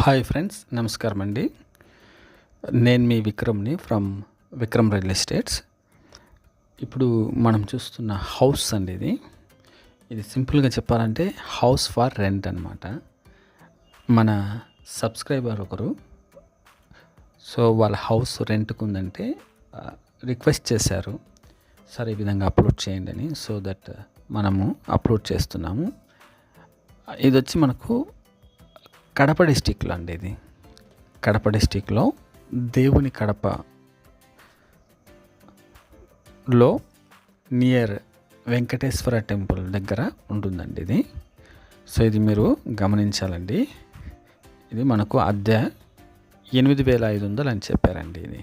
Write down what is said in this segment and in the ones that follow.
Hi friends, నమస్కారం అండి. నేను మీ విక్రమ్ని ఫ్రమ్ విక్రమ్ రియల్ ఎస్టేట్స్. ఇప్పుడు మనం చూస్తున్న హౌస్ అండి ఇది సింపుల్గా చెప్పాలంటే హౌస్ ఫర్ రెంట్ అనమాట. మన సబ్స్క్రైబర్ ఒకరు వాళ్ళ హౌస్ రెంట్కు ఉందంటే రిక్వెస్ట్ చేశారు, సార్ ఈ విధంగా అప్లోడ్ చేయండి అని. సో దట్ మనము అప్లోడ్ చేస్తున్నాము. ఇది వచ్చి మనకు కడప డిస్టిక్లో అండి. ఇది కడప డిస్టిక్లో దేవుని కడపలో నియర్ వెంకటేశ్వర టెంపుల్ దగ్గర ఉంటుందండి ఇది. సో ఇది మీరు గమనించాలండి. ఇది మనకు అద్దె 8,500 అని చెప్పారండి ఇది.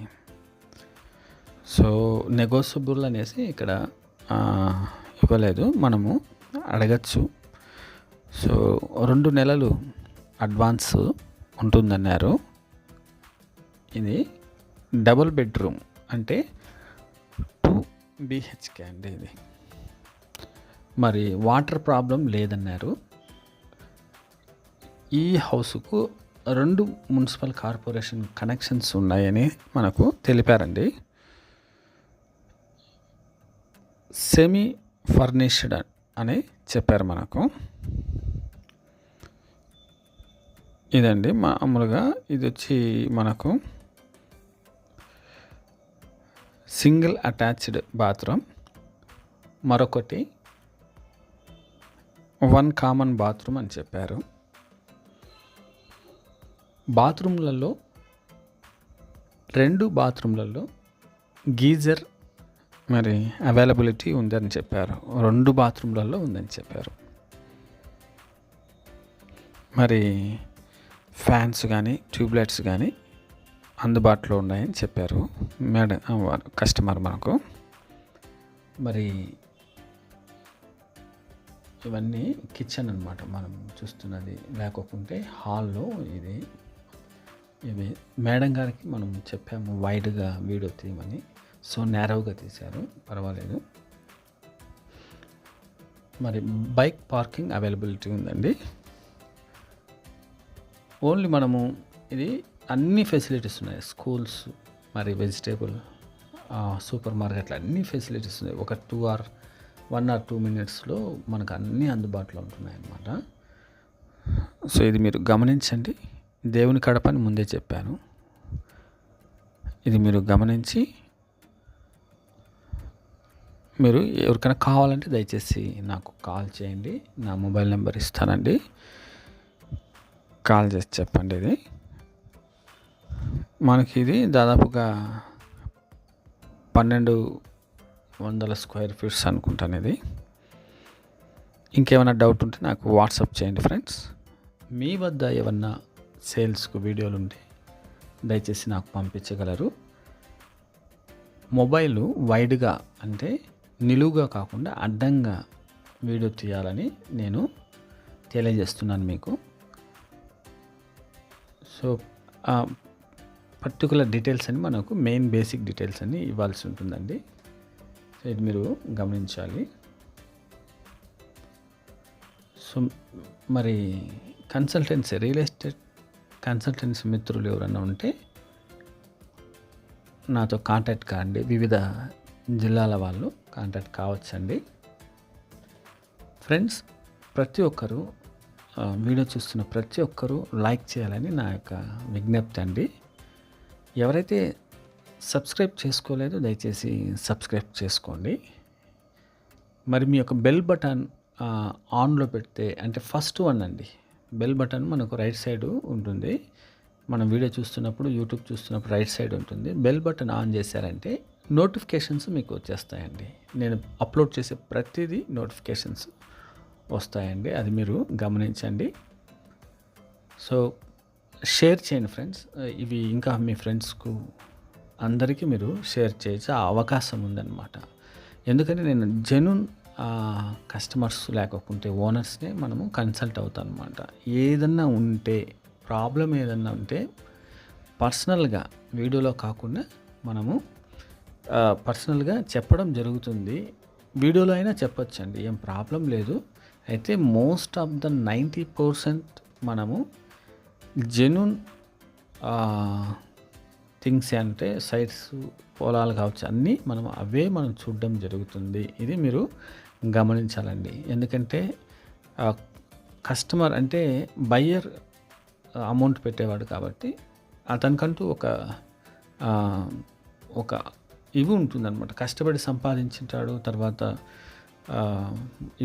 సో నెగోషియబుల్ అనేసి ఇక్కడ ఇవ్వలేదు, మనము అడగచ్చు. సో 2 నెలలు అడ్వాన్స్ ఉంటుందన్నారు. ఇది డబుల్ బెడ్రూమ్ అంటే 2 BHK అండి ఇది. మరి వాటర్ ప్రాబ్లం లేదన్నారు. ఈ హౌస్కు 2 మున్సిపల్ కార్పొరేషన్ కనెక్షన్స్ ఉన్నాయని మనకు తెలిపారండి. సెమీ ఫర్నిష్డ్ అని చెప్పారు మనకు. ఇదండి మామూలుగా ఇది వచ్చి మనకు సింగిల్ అటాచ్డ్ బాత్రూమ్, మరొకటి 1 కామన్ బాత్రూమ్ అని చెప్పారు. బాత్రూమ్లలో 2 బాత్రూమ్లలో గీజర్ మరి అవైలబిలిటీ ఉందని చెప్పారు. 2 బాత్రూమ్లలో ఉందని చెప్పారు. మరి ఫ్యాన్స్ కానీ ట్యూబ్లైట్స్ కానీ అందుబాటులో ఉన్నాయని చెప్పారు మేడం కస్టమర్ మనకు. మరి ఇవన్నీ కిచెన్ అన్నమాట మనం చూస్తున్నది. లేకపోతే హాల్లో ఇవి మేడం గారికి మనం చెప్పాము వైడ్గా వీడియో తీయమని. సో నేరోగా తీశారు, పర్వాలేదు. మరి బైక్ పార్కింగ్ అవైలబిలిటీ ఉందండి. ఓన్లీ మనము ఇది అన్ని ఫెసిలిటీస్ ఉన్నాయి. స్కూల్స్, మరి వెజిటేబుల్, సూపర్ మార్కెట్లు అన్ని ఫెసిలిటీస్ ఉన్నాయి. ఒక 1 or 2 minutesలో మనకు అన్నీ అందుబాటులో ఉంటున్నాయి అన్నమాట. సో ఇది మీరు గమనించండి. దేవుని కడపని ముందే చెప్పాను. ఇది మీరు గమనించి మీరు ఎవరికైనా కావాలంటే దయచేసి నాకు కాల్ చేయండి. నా మొబైల్ నెంబర్ ఇస్తానండి, కాల్ చేసి చెప్పండి. ఇది మనకి ఇది దాదాపుగా 1,200 స్క్వేర్ ఫీట్స్ అనుకుంటాను ఇది. ఇంకేమైనా డౌట్ ఉంటే నాకు వాట్సాప్ చేయండి ఫ్రెండ్స్. మీ వద్ద ఏమన్నా సేల్స్కు వీడియోలు ఉంటే దయచేసి నాకు పంపించగలరు. మొబైల్ వైడ్గా అంటే నిలువుగా కాకుండా అడ్డంగా వీడియో తీయాలని నేను తెలియజేస్తున్నాను మీకు. సో పర్టికులర్ డీటెయిల్స్ అని మనకు మెయిన్ బేసిక్ డీటెయిల్స్ అన్ని ఇవ్వాల్సి ఉంటుందండి. సో ఇది మీరు గమనించాలి. సో మరి కన్సల్టెన్సీ, రియల్ ఎస్టేట్ కన్సల్టెన్సీ మిత్రులు ఎవరైనా ఉంటే నాతో కాంటాక్ట్ కాండి. వివిధ జిల్లాల వాళ్ళు కాంటాక్ట్ కావచ్చండి. ఫ్రెండ్స్, ప్రతి ఒక్కరూ వీడియో చూస్తున్న ప్రతి ఒక్కరూ లైక్ చేయాలని నా యొక్క విజ్ఞప్తి అండి. ఎవరైతే సబ్స్క్రైబ్ చేసుకోలేదో దయచేసి సబ్స్క్రైబ్ చేసుకోండి. మరి మీ యొక్క బెల్ బటన్ ఆన్లో పెడితే, అంటే ఫస్ట్ వన్ అండి, బెల్ బటన్ మనకు రైట్ సైడ్ ఉంటుంది. మనం వీడియో చూస్తున్నప్పుడు, యూట్యూబ్ చూస్తున్నప్పుడు రైట్ సైడ్ ఉంటుంది. బెల్ బటన్ ఆన్ చేశారంటే నోటిఫికేషన్స్ మీకు వచ్చేస్తాయండి. నేను అప్లోడ్ చేసే ప్రతిదీ నోటిఫికేషన్స్ వస్తాయండి. అది మీరు గమనించండి. సో షేర్ చేయండి ఫ్రెండ్స్. ఇవి ఇంకా మీ ఫ్రెండ్స్కు అందరికీ మీరు షేర్ చేయొచ్చు, ఆ అవకాశం ఉందన్నమాట. ఎందుకంటే నేను జెన్యూన్ కస్టమర్స్ లేకపోతే ఓనర్స్నే మనము కన్సల్ట్ అవుతాం అనమాట. ఏదన్నా ఉంటే, ప్రాబ్లం ఏదన్నా ఉంటే పర్సనల్గా వీడియోలో కాకుండా మనము పర్సనల్గా చెప్పడం జరుగుతుంది. వీడియోలో అయినా చెప్పొచ్చండి, ఏం ప్రాబ్లం లేదు. అయితే మోస్ట్ ఆఫ్ ద 90% మనము జెన్యూన్ థింగ్స్ అంటే సైట్స్, పొలాలు కావచ్చు అన్నీ మనం చూడడం జరుగుతుంది. ఇది మీరు గమనించాలండి. ఎందుకంటే కస్టమర్ అంటే బయ్యర్ అమౌంట్ పెట్టేవాడు కాబట్టి అతనికంటూ ఒక ఇవి ఉంటుందన్నమాట. కష్టపడి సంపాదించుంటాడు. తర్వాత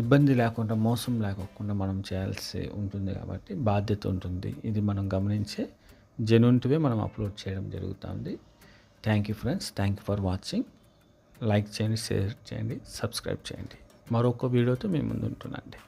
ఇబ్బంది లేకుండా, మోసం లేకోకుండా మనం చేయాల్సి ఉంటుంది కాబట్టి బాధ్యత ఉంటుంది. ఇది మనం గమనించే జెన్యూన్‌టివే మనం అప్‌లోడ్ చేయడం జరుగుతుంది. Thank you friends. Thank you for watching. Like చేయండి, షేర్ చేయండి, సబ్స్క్రైబ్ చేయండి. మరొక వీడియోతో మీ ముందు ఉంటున్నానండి.